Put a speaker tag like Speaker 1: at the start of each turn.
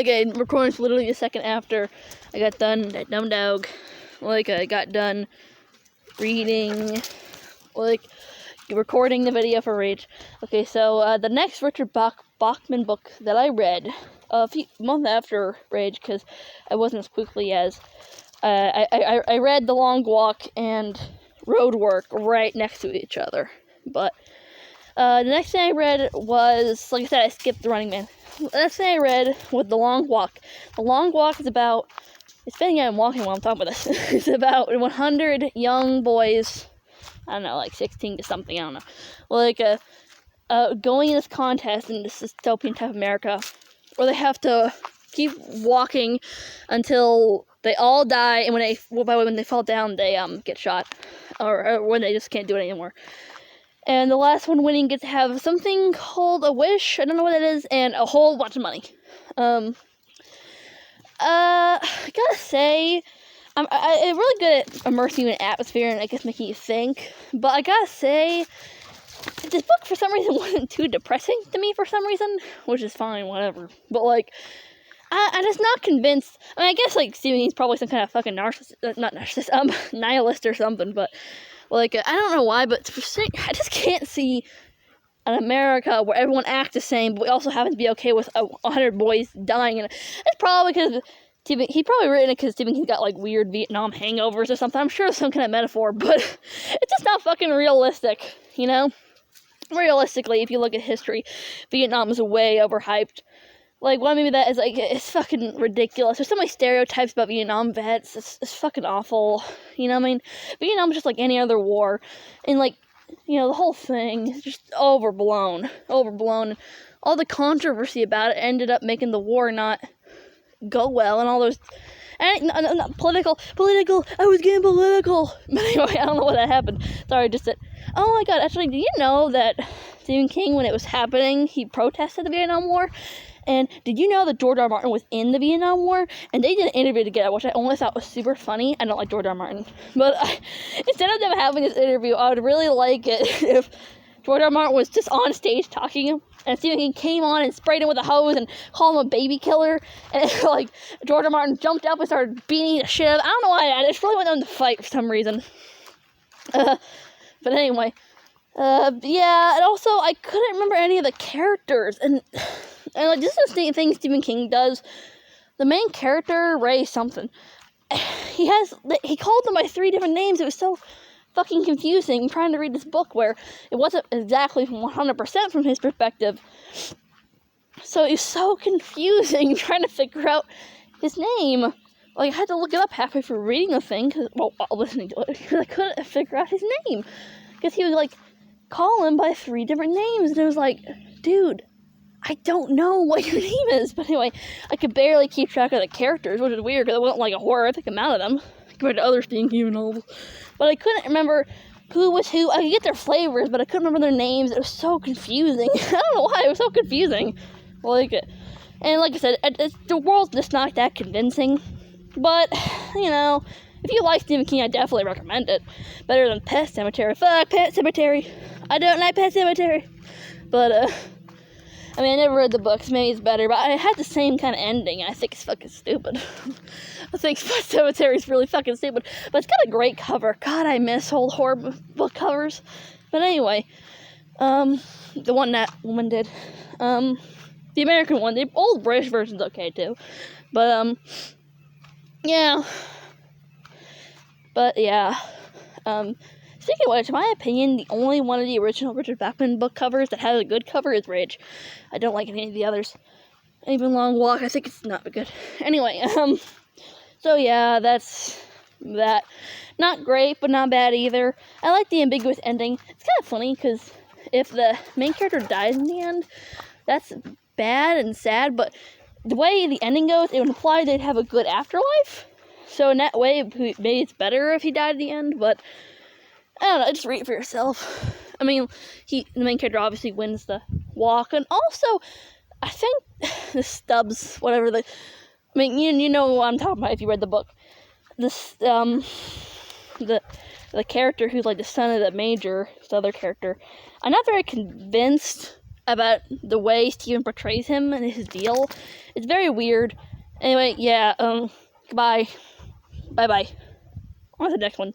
Speaker 1: Okay, recording was literally a second after I got done, that dumb dog. Like, I got done reading, like, recording the video for Rage. Okay, so, the next Richard Bachman book that I read, a few months after Rage, because I wasn't as quickly as, I read The Long Walk and Road Work right next to each other. But, the next thing I read was, like I said, I skipped The Running Man. The next thing I read was The Long Walk. The Long Walk is about, it's funny I'm walking while I'm talking about this. It's about 100 young boys, I don't know, like 16 to something, I don't know. Like, going in this contest in this dystopian type of America, where they have to keep walking until they all die, and when they fall down, they get shot, or when they just can't do it anymore. And the last one winning gets to have something called a wish, I don't know what it is, and a whole bunch of money. I gotta say, I'm really good at immersing you in atmosphere and I guess making you think, but I gotta say, this book for some reason wasn't too depressing to me for some reason, which is fine, whatever. But like, I'm just not convinced. I mean, I guess like Stephen King's probably some kind of fucking nihilist or something, but like, I don't know why, but I just can't see an America where everyone acts the same, but we also happen to be okay with 100 boys dying. And it's probably because he probably written it because Stephen King's got like weird Vietnam hangovers or something. I'm sure it's some kind of metaphor, but it's just not fucking realistic, you know? Realistically, if you look at history, Vietnam is way overhyped. Like, what I mean by that is, like, it's fucking ridiculous. There's so many stereotypes about Vietnam vets. It's fucking awful. You know what I mean? Vietnam is just like any other war. And, like, you know, the whole thing is just overblown. All the controversy about it ended up making the war not go well. And all those... And not political. I was getting political. But anyway, I don't know what that happened. Sorry, I just said... Oh my god, actually, do you know that Stephen King, when it was happening, he protested the Vietnam War? And did you know that George R. R. Martin was in the Vietnam War? And they did an interview together, which I only thought was super funny. I don't like George R. R. Martin. But instead of them having this interview, I would really like it if George R. R. Martin was just on stage talking, and Stephen King came on and sprayed him with a hose and called him a baby killer. And like, George R. R. Martin jumped up and started beating the shit out of him. I don't know why. I just really want them to fight for some reason. But anyway. Yeah, and also, I couldn't remember any of the characters, and like, this is the thing Stephen King does. The main character, Ray something, he called them by 3 different names. It was so fucking confusing trying to read this book where it wasn't exactly 100% from his perspective. So it was so confusing trying to figure out his name. Like, I had to look it up halfway through reading the thing, listening to it, because I couldn't figure out his name. Because he would, like, call him by 3 different names, and it was like, dude, I don't know what your name is. But anyway, I could barely keep track of the characters, which is weird, because it wasn't like a horrific amount of them, compared to other Stephen King novels. But I couldn't remember who was who. I could get their flavors, but I couldn't remember their names. It was so confusing. I don't know why, it was so confusing. Like, and like I said, the world's just not that convincing. But, you know, if you like Stephen King, I definitely recommend it. Better than Pet Sematary. Fuck Pet Sematary. I don't like Pet Sematary. But, I mean, I never read the books. Maybe it's better. But it had the same kind of ending. And I think it's fucking stupid. I think Pet Sematary is really fucking stupid. But it's got a great cover. God, I miss old horror book covers. But anyway, the one that woman did. The American one. The old British version's okay, too. But, yeah. But, yeah. Speaking of which, in my opinion, the only one of the original Richard Bachman book covers that has a good cover is Rage. I don't like any of the others. Even Long Walk, I think it's not good. Anyway, so yeah, that's that. Not great, but not bad either. I like the ambiguous ending. It's kind of funny, because if the main character dies in the end, that's bad and sad, but the way the ending goes, it would imply they'd have a good afterlife. So in that way, maybe it's better if he died at the end, but I don't know, just read it for yourself. I mean, the main character obviously wins the walk, and also, I think the Stubbs, whatever I mean, you know what I'm talking about if you read the book. This, the character who's like the son of the major, this other character, I'm not very convinced about the way Steven portrays him and his deal. It's very weird. Anyway, yeah, goodbye. Bye-bye. On to the next one.